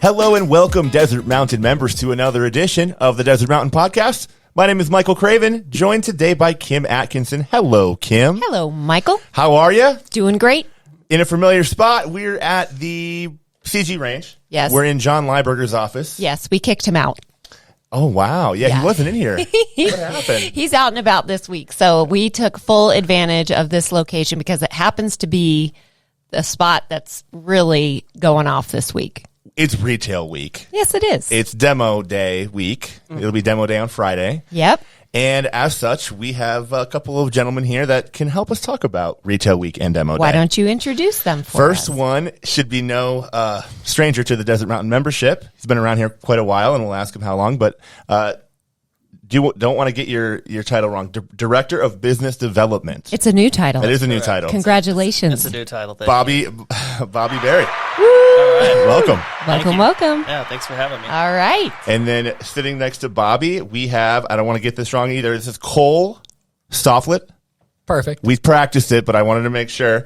Hello and welcome, Desert Mountain members, to another edition of the Desert Mountain Podcast. My name is Michael Craven, joined today by Kim Atkinson. Hello, Kim. Hello, Michael. How are you? Doing great. In a familiar spot, we're at the CG Range. Yes. We're in John Lieberger's office. Yes, we kicked him out. Oh, wow. Yeah, he wasn't in here. What happened? He's out and about this week, so we took full advantage of this location because it happens to be the spot that's really going off this week. It's retail week. Yes, it is. It's demo day week. It'll be demo day on Friday. Yep. And as such, we have a couple of gentlemen here that can help us talk about retail week and demo day. Why don't you introduce them for First us? one should be no stranger to the Desert Mountain membership. He's been around here quite a while, and we'll ask him how long. But don't want to get your title wrong. Director of Business Development. It's a new title. It is a new title. Congratulations. It's a new title. Bobby Berry. All right. Welcome. Welcome. Yeah, thanks for having me. All right. And then sitting next to Bobby, we have, I don't want to get this wrong either, this is Cole Stofflet. Perfect. We've practiced it, but I wanted to make sure.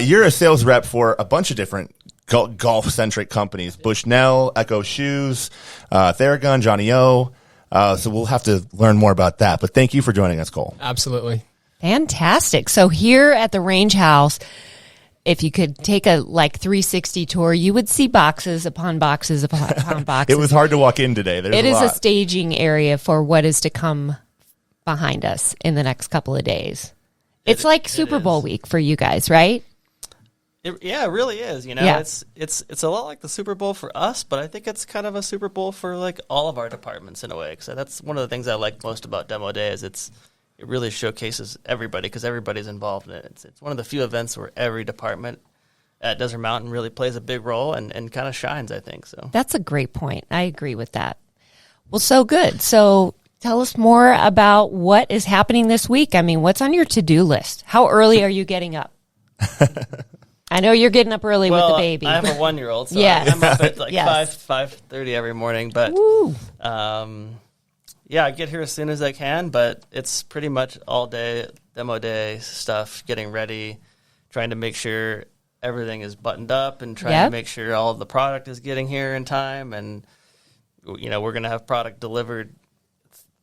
You're a sales rep for a bunch of different golf-centric companies. Bushnell, Echo Shoes, Theragun, Johnny O. So we'll have to learn more about that. But thank you for joining us, Cole. Absolutely. Fantastic. So here at the Range House, if you could take a 360 tour, you would see boxes upon boxes upon boxes. It was hard to walk in today. There's It is lot. a staging area for what is to come behind us in the next couple of days. It's like Super Bowl week for you guys, right? It really is. You know, Yeah. it's a lot like the Super Bowl for us, but I think it's kind of a Super Bowl for like all of our departments in a way. Because that's one of the things I like most about Demo Day is it really showcases everybody because everybody's involved in it. It's one of the few events where every department at Desert Mountain really plays a big role and kind of shines, I think. So That's a great point. I agree with that. Well, so good. So tell us more about what is happening this week. I mean, what's on your to-do list? How early are you getting up? I know you're getting up early with the baby. I have a 1-year-old, so Yes. I'm up at like Yes. 5:30 every morning. But Woo. yeah, I get here as soon as I can, but it's pretty much all day, demo day stuff, getting ready, trying to make sure everything is buttoned up and trying to make sure all of the product is getting here in time. And, you know, we're going to have product delivered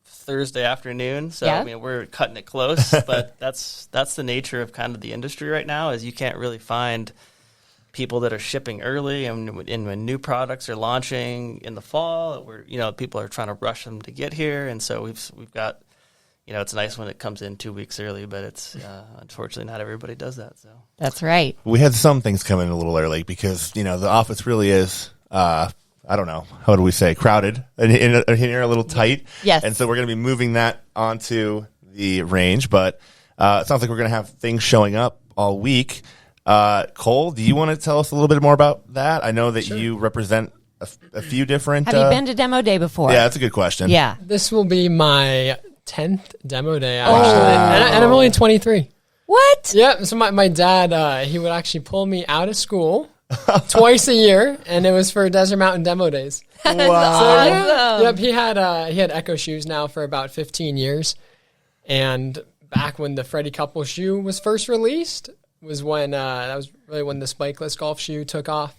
Thursday afternoon. So, I mean, we're cutting it close, but that's the nature of kind of the industry right now is you can't really find people that are shipping early, and when new products are launching in the fall, people are trying to rush them to get here, and so we've got, it's nice when it comes in 2 weeks early, but it's unfortunately not everybody does that. So That's right. We had some things come in a little early because, the office really is, I don't know, how do we say, crowded and in here a little tight. Yes. And so we're going to be moving that onto the range, but it sounds like we're going to have things showing up all week. Cole, do you want to tell us a little bit more about that? I know that you represent a few different... Have you been to Demo Day before? Yeah, that's a good question. Yeah. This will be my 10th demo day, actually. And I'm only 23. What? Yeah, so my dad, he would actually pull me out of school twice a year, and it was for Desert Mountain demo days. Wow. Awesome. Yep, he had Echo Shoes now for about 15 years. And back when the Freddie Couple shoe was first released was when that was really when the spikeless golf shoe took off.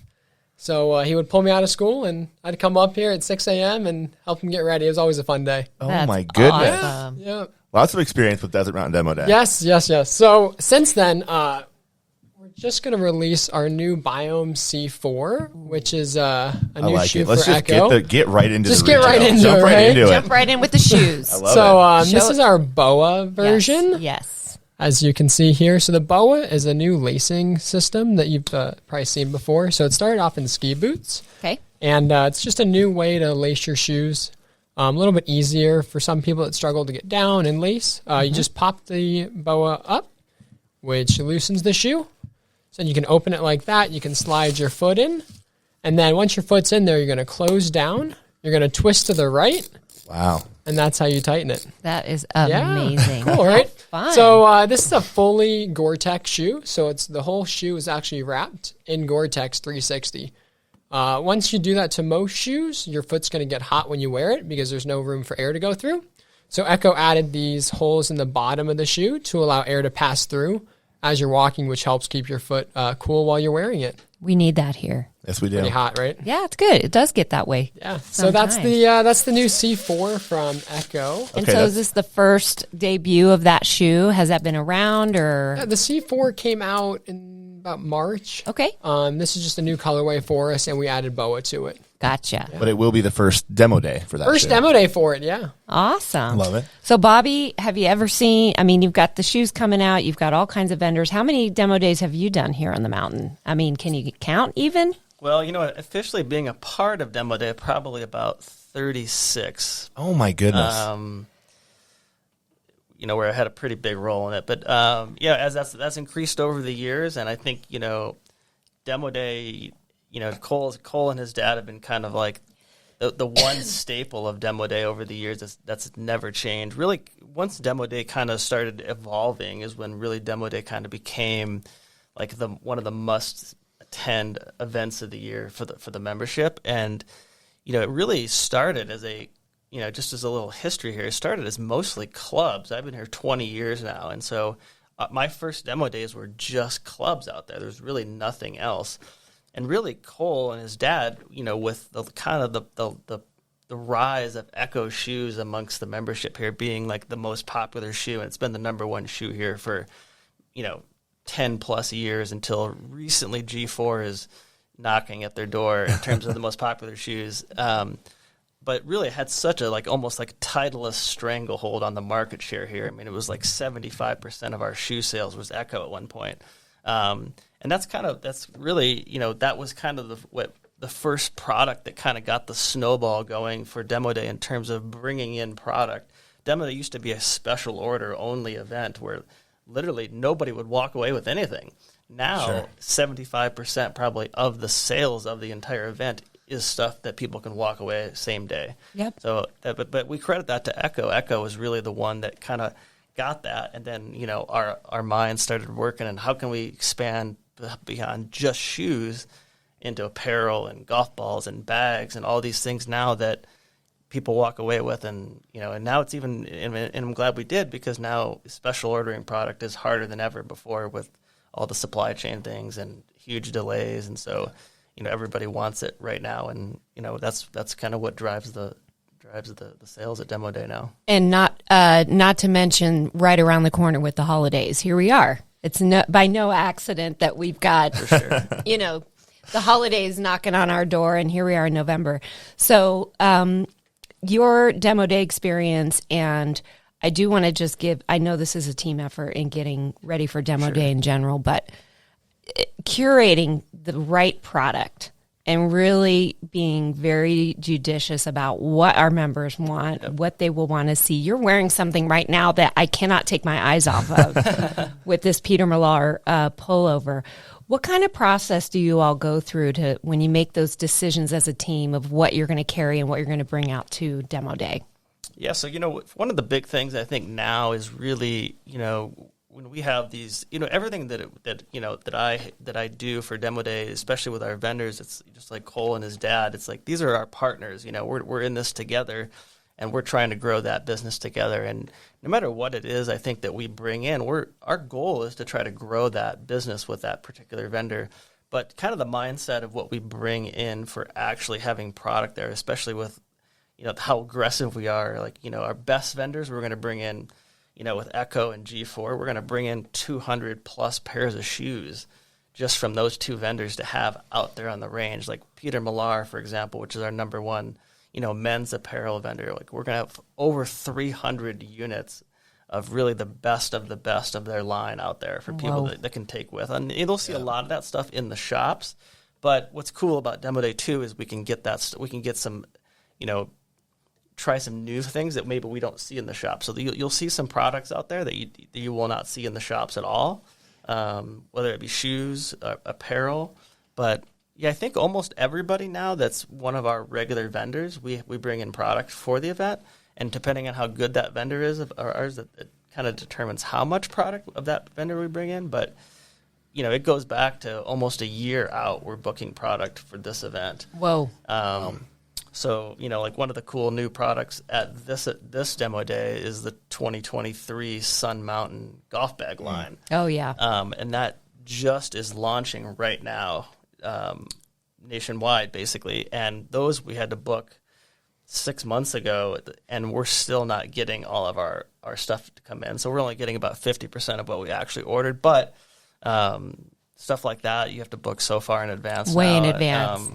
So he would pull me out of school, and I'd come up here at 6 a.m. and help him get ready. It was always a fun day. Oh, That's my goodness. awesome. Yeah. Lots of experience with Desert Mountain Demo Day. Yes. So since then, we're just going to release our new Biome C4, which is a new like shoe it. Let's for just Echo. get right into Just the get right retail. into Jump it, right right? into Jump it. right in with the shoes. I love So it. this Show is it. our BOA version. Yes. As you can see here, so the BOA is a new lacing system that you've probably seen before. So it started off in ski boots, Okay. and it's just a new way to lace your shoes. A little bit easier for some people that struggle to get down and lace. You just pop the BOA up, which loosens the shoe. So you can open it like that. You can slide your foot in, and then once your foot's in there, you're going to close down. You're going to twist to the right, Wow. and that's how you tighten it. That is Yeah. amazing. Cool, right? Fun. So this is a fully Gore-Tex shoe. So the whole shoe is actually wrapped in Gore-Tex 360. Once you do that to most shoes, your foot's going to get hot when you wear it because there's no room for air to go through. So Echo added these holes in the bottom of the shoe to allow air to pass through as you're walking, which helps keep your foot cool while you're wearing it. We need that here. Yes, we do. Pretty hot, right? Yeah, it's good. It does get that way. Yeah. So that's the new C4 from Echo. And Okay, so is this the first debut of that shoe? Has that been around or? Yeah, the C4 came out in about March. Okay. This is just a new colorway for us, and we added BOA to it. Gotcha. But it will be the first demo day for that. First shoe. demo day for it, yeah. Awesome. Love it. So, Bobby, have you ever seen? I mean, you've got the shoes coming out. You've got all kinds of vendors. How many demo days have you done here on the mountain? I mean, can you count even? Well, officially being a part of Demo Day, probably about 36. Oh my goodness. Where I had a pretty big role in it. But as that's increased over the years, and I think Demo Day, Cole and his dad have been kind of like the one staple of Demo Day over the years. That's never changed. Really, once Demo Day kind of started evolving, is when really Demo Day kind of became like one of the must attend events of the year for the membership. And it really started as just as a little history here, it started as mostly clubs. I've been here 20 years now, and so my first demo days were just clubs out there. There's really nothing else. And really, Cole and his dad, with the kind of the rise of Echo shoes amongst the membership here being like the most popular shoe, and it's been the number one shoe here for 10 plus years until recently. G4 is knocking at their door in terms of the most popular shoes. But really had such a almost Titleist stranglehold on the market share here. I mean, it was like 75% of our shoe sales was Echo at one point. And that's really, that was kind of the first product that kind of got the snowball going for Demo Day in terms of bringing in product. Demo Day used to be a special order only event where literally nobody would walk away with anything. Now, Sure. 75% probably of the sales of the entire event is stuff that people can walk away same day. Yep. So, but we credit that to Echo. Echo was really the one that kind of got that, and then our minds started working, and how can we expand beyond just shoes into apparel and golf balls and bags and all these things now that people walk away with, and and now it's even, and I'm glad we did, because now special ordering product is harder than ever before with all the supply chain things and huge delays, and so everybody wants it right now, and that's kind of what drives the sales at Demo Day now. And not to mention right around the corner with the holidays. Here we are. It's by no accident that we've got, For sure. the holidays knocking on our door, and here we are in November. So your Demo Day experience, and I do want to just I know this is a team effort in getting ready for Demo Day in general, but curating the right product and really being very judicious about what our members want, what they will want to see. You're wearing something right now that I cannot take my eyes off of with this Peter Millar pullover. What kind of process do you all go through to when you make those decisions as a team of what you're going to carry and what you're going to bring out to Demo Day? Yeah, so one of the big things I think now is really when we have these, everything that I do for Demo Day, especially with our vendors, it's just like Cole and his dad. It's like these are our partners. We're in this together, and we're trying to grow that business together. And no matter what it is, I think that we bring in, our goal is to try to grow that business with that particular vendor. But kind of the mindset of what we bring in for actually having product there, especially with how aggressive we are. Our best vendors, we're going to bring in. With Echo and G4, we're going to bring in 200 plus pairs of shoes just from those two vendors to have out there on the range. Like Peter Millar, for example, which is our number one, men's apparel vendor. We're going to have over 300 units of really the best of their line out there for people that can take with. And you'll see a lot of that stuff in the shops. But what's cool about Demo Day 2 is we can get some, try some new things that maybe we don't see in the shop. So you'll see some products out there that you will not see in the shops at all, whether it be shoes, apparel. But yeah, I think almost everybody now that's one of our regular vendors, we bring in product for the event. And depending on how good that vendor is of ours, it kind of determines how much product of that vendor we bring in. But it goes back to almost a year out. We're booking product for this event. Whoa. So, one of the cool new products at this Demo Day is the 2023 Sun Mountain golf bag line. Oh, yeah. And that just is launching right now. nationwide, basically. And those we had to book 6 months ago, and we're still not getting all of our stuff to come in. So we're only getting about 50% of what we actually ordered. But stuff like that, you have to book so far in advance. Way in now. advance.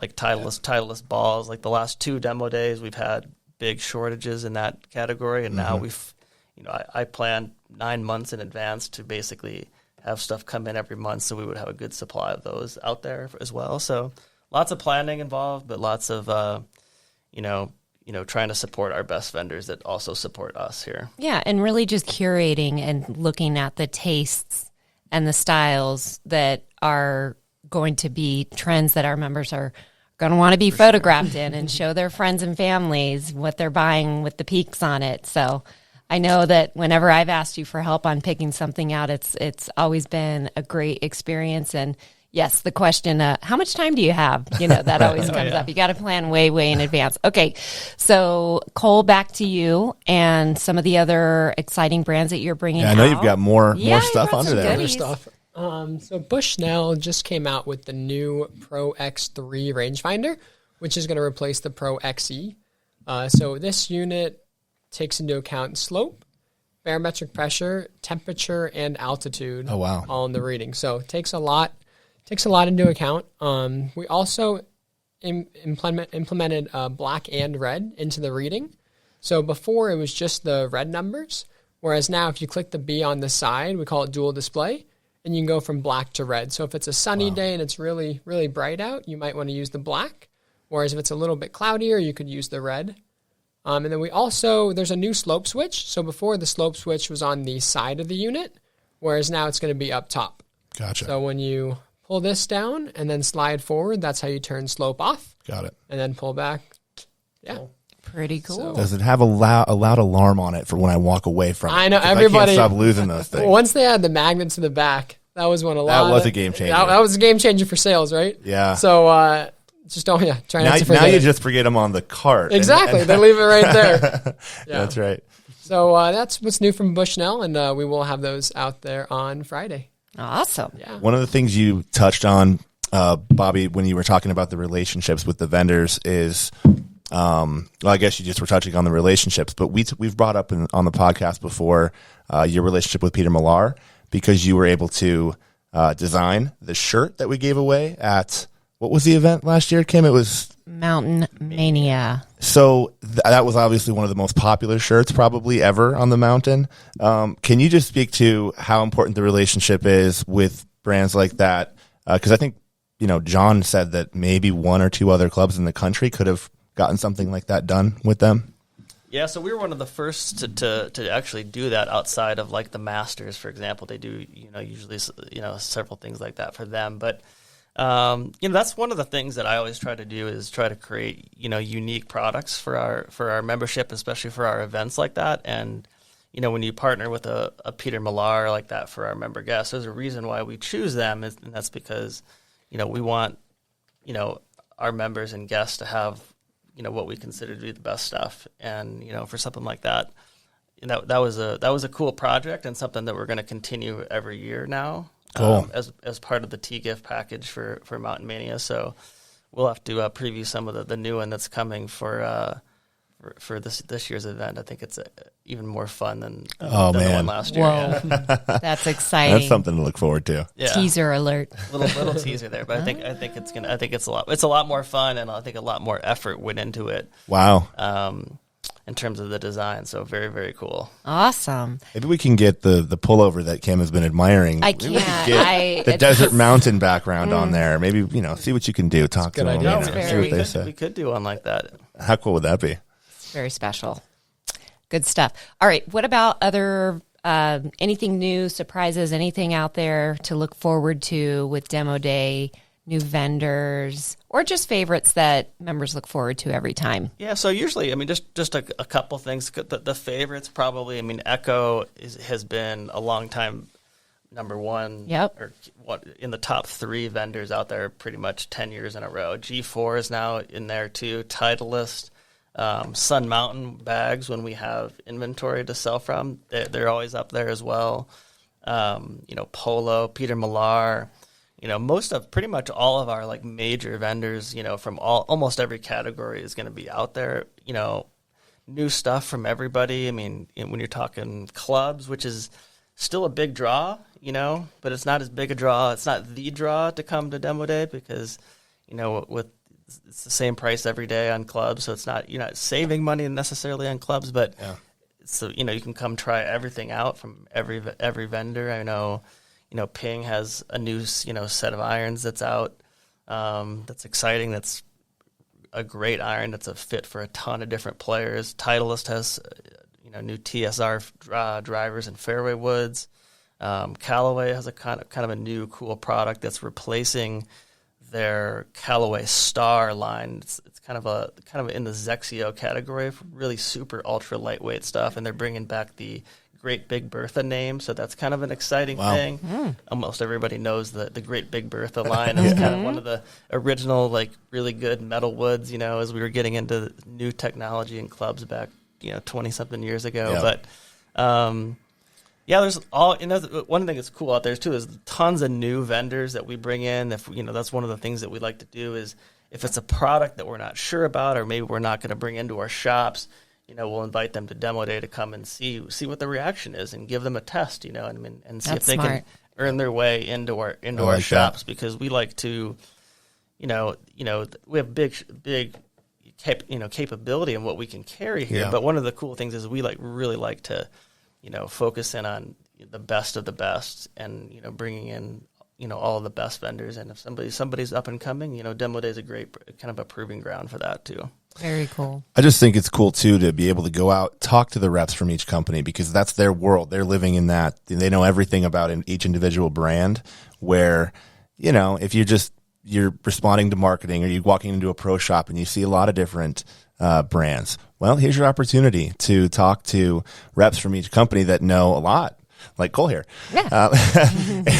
Like Titleist balls. Like the last 2 demo days, we've had big shortages in that category. And now I planned 9 months in advance to basically have stuff come in every month, so we would have a good supply of those out there as well. So lots of planning involved, but lots of trying to support our best vendors that also support us here. Yeah, and really just curating and looking at the tastes and the styles that are going to be trends that our members are going to want to be photographed in and show their friends and families what they're buying with the peaks on it. So I know that whenever I've asked you for help on picking something out, it's always been a great experience. And yes, the question, how much time do you have? That always comes up. You got to plan way, way in advance. Okay. So Cole, back to you and some of the other exciting brands that you're bringing out. I know you've got more you stuff brought under some there. goodies. Stuff. So Bushnell just came out with the new Pro X3 rangefinder, which is going to replace the Pro XE. So this unit takes into account slope, barometric pressure, temperature, and altitude. Oh, wow. All in the reading. So it takes a lot into account. We also implemented black and red into the reading. So before it was just the red numbers, whereas now if you click the B on the side, we call it dual display, and you can go from black to red. So if it's a sunny day and it's really, really bright out, you might want to use the black. Whereas if it's a little bit cloudier, you could use the red. And then there's a new slope switch. So before the slope switch was on the side of the unit, whereas now it's going to be up top. Gotcha. So when you pull this down and then slide forward, that's how you turn slope off. Got it. And then pull back. Yeah. Pretty cool. Does it have a loud alarm on it for when I walk away from it? I know, 'Cause everybody- I can't stop losing those things. Once they had the magnets to the back, that was when a lot That was of- a game changer. That was a game changer for sales, right? Yeah. So just don't, try not to forget Now you it. just forget them on the cart. Exactly. They leave it right there. Yeah. That's right. So that's what's new from Bushnell, and we will have those out there on Friday. Awesome. Yeah. One of the things you touched on, Bobby, when you were talking about the relationships with the vendors is, well, I guess you just were touching on the relationships, but we've brought up on the podcast before your relationship with Peter Millar, because you were able to design the shirt that we gave away at, what was the event last year, Kim? It was Mountain Mania. So that was obviously one of the most popular shirts probably ever on the mountain. Can you just speak to how important the relationship is with brands like that? Because I think, John said that maybe 1 or 2 other clubs in the country could have gotten something like that done with them. Yeah, so we were one of the first to actually do that outside of like the Masters, for example. They do, usually, several things like that for them. But, that's one of the things that I always try to do is try to create, unique products for our membership, especially for our events like that. And, when you partner with a Peter Millar like that for our member guests, there's a reason why we choose them, and that's because, we want, our members and guests to have, what we consider to be the best stuff. And, for something like that, that was a cool project and something that we're going to continue every year now. Cool. As part of the T-Gift package for Mountain Mania. So we'll have to preview some of the new one that's coming for this year's event. I think it's even more fun than the one last year. Whoa. Yeah. That's exciting. That's something to look forward to. Yeah. Teaser alert. Little teaser there, but I think it's a lot more fun, and I think a lot more effort went into it. Wow. In terms of the design, so very, very cool. Awesome. Maybe we can get the pullover that Kim has been admiring. I Maybe we can't. can get the desert mountain background on there. Maybe, see what you can do. Talk to good them. idea. See That's what they very- say. We could do one like that. How cool would that be? Very special. Good stuff. All right. What about other anything new, surprises, anything out there to look forward to with Demo Day, new vendors, or just favorites that members look forward to every time? Yeah, so usually, just a couple things. The favorites probably, Echo has been a long time number one. Yep. Or what in the top 3 vendors out there pretty much 10 years in a row. G4 is now in there too. Titleist, Sun Mountain bags when we have inventory to sell from, they're always up there as well. Polo, Peter Millar. pretty much all of our like major vendors, from almost every category is going to be out there. New stuff from everybody. I mean, when you're talking clubs, which is still a big draw, but it's not as big a draw. It's not the draw to come to Demo Day because, it's the same price every day on clubs. So it's not, you're not saving money necessarily on clubs, but so, you can come try everything out from every vendor. I know, Ping has a new, set of irons that's out. That's exciting. That's a great iron. That's a fit for a ton of different players. Titleist has, new TSR drivers and fairway woods. Callaway has a kind of a new cool product that's replacing their Callaway Star line. It's kind of in the Zexio category, really super ultra lightweight stuff, and they're bringing back the Great Big Bertha name, so that's kind of an exciting thing. Almost everybody knows the Great Big Bertha line. It's kind of one of the original, like, really good metal woods, as we were getting into new technology in clubs back, 20-something years ago. Yeah. But, there's one thing that's cool out there, too, is tons of new vendors that we bring in. That's one of the things that we like to do is if it's a product that we're not sure about or maybe we're not going to bring into our shops, we'll invite them to Demo Day to come and see what the reaation is and give them a test, and see if they can earn their way into our shops because we like to, we have big capability in what we can carry here. Yeah. But one of the cool things is we really like to, focus in on the best of the best and, bringing in, all of the best vendors. And if somebody's up and coming, Demo Day is a great kind of a proving ground for that too. Very cool. I just think it's cool too to be able to go out, talk to the reps from each company because that's their world. They're living in that. They know everything about each individual brand where, if you're responding to marketing or you're walking into a pro shop and you see a lot of different brands, well, here's your opportunity to talk to reps from each company that know a lot, like Cole here. Yeah.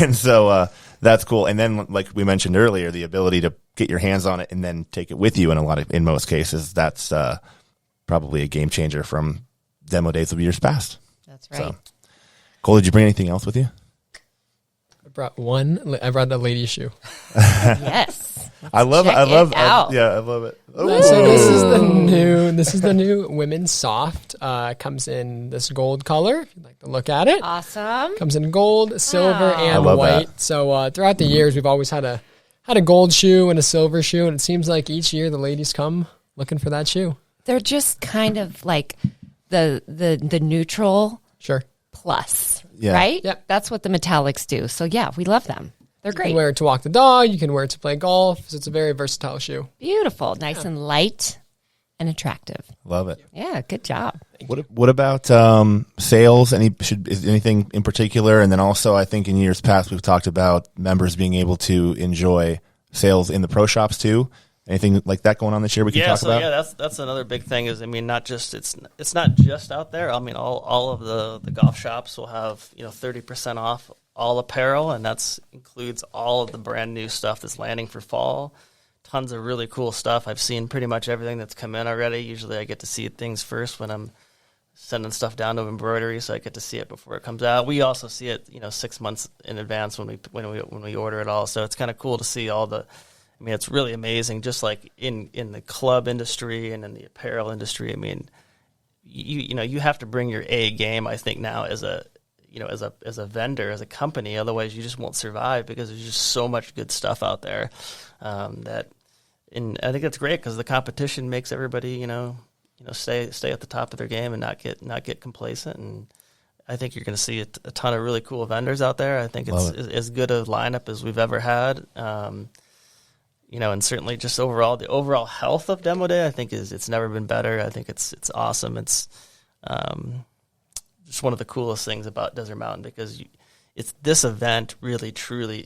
And so that's cool. And then, like we mentioned earlier, the ability to get your hands on it and then take it with you in most cases, that's probably a game changer from Demo Days of years past. That's right. So, Cole, did you bring anything else with you? I brought the lady shoe. Yes. I love it. I love it. So this is the new women's soft. Comes in this gold color. If you'd like to look at it. Awesome. Comes in gold, silver, and white. That. So throughout the years, we've always had a gold shoe and a silver shoe, and it seems like each year the ladies come looking for that shoe. They're just kind of like the neutral plus, right? Yep. That's what the metallics do. So yeah, we love them. They're great. You can wear it to walk the dog. You can wear it to play golf. So it's a very versatile shoe. Beautiful. Nice and light and attractive. Love it. Yeah, good job. What about sales? Is anything in particular? And then also, I think in years past, we've talked about members being able to enjoy sales in the pro shops too. Anything like that going on this year we can talk about? Yeah, that's another big thing is, not just, it's not just out there. All of the golf shops will have, 30% off all apparel, and that includes all of the brand new stuff that's landing for fall. Tons of really cool stuff. I've seen pretty much everything that's come in already. Usually I get to see things first when I'm sending stuff down to embroidery, so I get to see it before it comes out. We also see it, 6 months in advance when we order it all. So it's kind of cool to see all the. It's really amazing. Just like in the club industry and in the apparel industry. You have to bring your A game. I think now as a vendor, as a company, otherwise you just won't survive because there's just so much good stuff out there. And I think it's great because the competition makes everybody, stay at the top of their game and not get complacent. And I think you're going to see a ton of really cool vendors out there. I think it's as good a lineup as we've ever had. And certainly just overall, the overall health of Demo Day, I think it's never been better. I think it's awesome. It's just one of the coolest things about Desert Mountain because this event really truly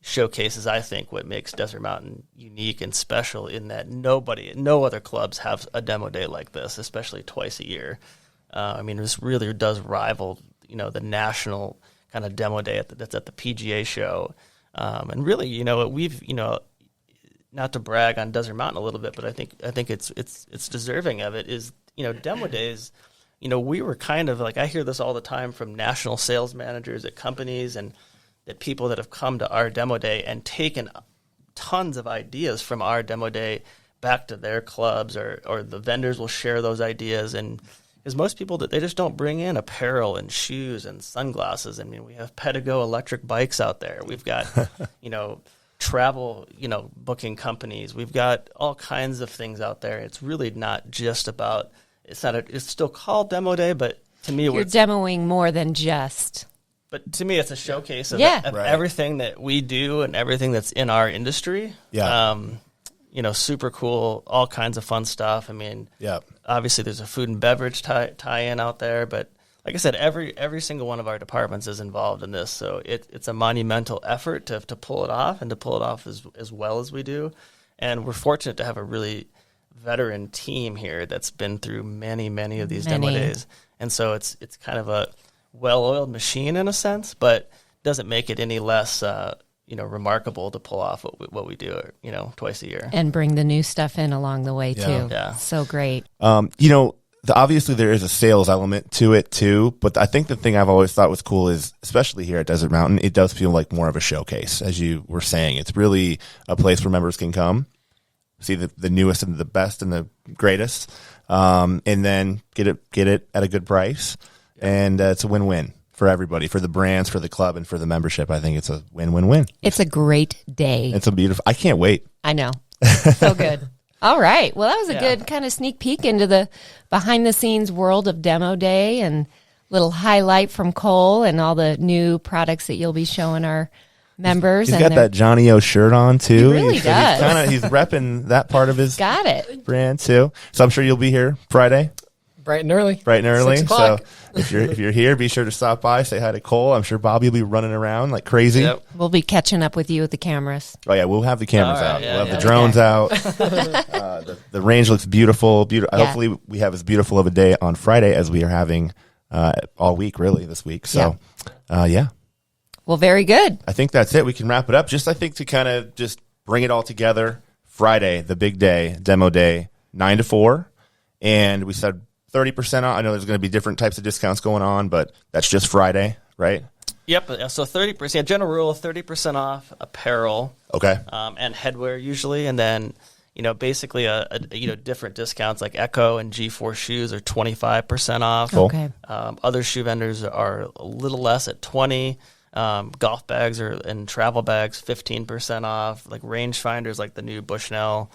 showcases, I think, what makes Desert Mountain unique and special in that no other clubs have a Demo Day like this, especially twice a year. This really does rival, the national kind of Demo Day that's at the PGA show. And really, we've, not to brag on Desert Mountain a little bit, but I think it's deserving of it is, Demo Days, we were kind of like, I hear this all the time from national sales managers at companies, and that people that have come to our demo day and taken tons of ideas from our demo day back to their clubs, or the vendors will share those ideas. And because most people, that they just don't bring in apparel and shoes and sunglasses. I mean, we have Pedigo electric bikes out there. We've got, travel, booking companies. We've got all kinds of things out there. It's really not just about, it's still called demo day, but to me, you're demoing more than just. But to me, it's a showcase of, Yeah. of Right. everything that we do and everything that's in our industry. Yeah. Super cool, all kinds of fun stuff. I mean, Yeah. obviously there's a food and beverage tie-in out there, but like I said, every single one of our departments is involved in this. So it's a monumental effort to pull it off, and to pull it off as well as we do. And we're fortunate to have a really veteran team here that's been through many, many of these demo days. And so it's kind of a well-oiled machine in a sense, but doesn't make it any less remarkable to pull off what we do, twice a year. And bring the new stuff in along the way, too. Yeah. So great. Obviously there is a sales element to it too, but I think the thing I've always thought was cool is, especially here at Desert Mountain, it does feel like more of a showcase. As you were saying, it's really a place where members can come, see the newest and the best and the greatest, and then get it at a good price. And it's a win-win for everybody, for the brands, for the club, and for the membership. I think it's a win-win-win. It's a great day. It's a beautiful, I can't wait. I know. So good. All right. Well, that was a good kind of sneak peek into the behind-the-scenes world of Demo Day, and little highlight from Cole and all the new products that you'll be showing our members. He's and got that Johnny O shirt on too. He really does. He's repping that part of his Got it. brand too. So I'm sure you'll be here Friday, Bright and early. 6 o'clock. So if you're here, be sure to stop by, say hi to Cole. I'm sure Bobby will be running around like crazy. Yep. We'll be catching up with you with the cameras. Oh yeah, we'll have the cameras All right, out. yeah, We'll have yeah. the drones out. The range looks beautiful. Yeah. Hopefully we have as beautiful of a day on Friday as we are having all week, really, this week. So yeah. Well, very good. I think that's it. We can wrap it up. I think to kind of just bring it all together. Friday, the big day, demo day, 9 to 4. And we said 30% off. I know there's going to be different types of discounts going on, but that's just Friday, right? Yep. So 30%, general rule, 30% off apparel, Okay. and headwear usually. And then, basically different discounts like Echo and G4 shoes are 25% off. Cool. Okay. Other shoe vendors are a little less at 20. Golf bags and travel bags, 15% off. Like rangefinders, like the new Bushnell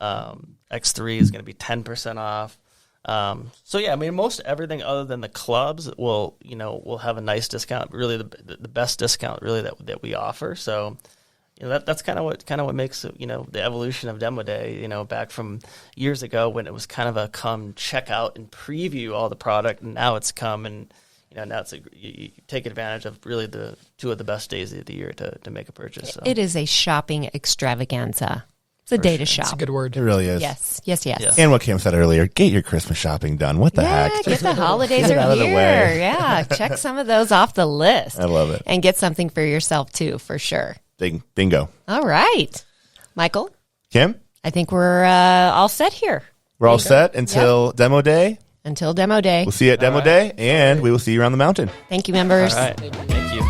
X3 is going to be 10% off. So yeah, I mean, most everything other than the clubs will have a nice discount. Really, the best discount really that we offer. So, that's kind of what makes the evolution of Demo Day. Back from years ago when it was kind of a come check out and preview all the product, and now it's come and now it's you take advantage of really the two of the best days of the year to make a purchase. So. It is a shopping extravaganza. It's a day to shop. That's a good word. It really is. Yes. Yes. And what Kim said earlier, get your Christmas shopping done. What the Yeah, heck? get the holidays Get it are out of the here. way. Yeah, check some of those off the list. I love it. And get something for yourself too, for sure. Bingo. All right. Michael, Kim, I think we're all set here. we're all set until Demo Day. Until Demo Day. We'll see you at Demo Day, and we will see you around the mountain. Thank you, members. All right. Thank you.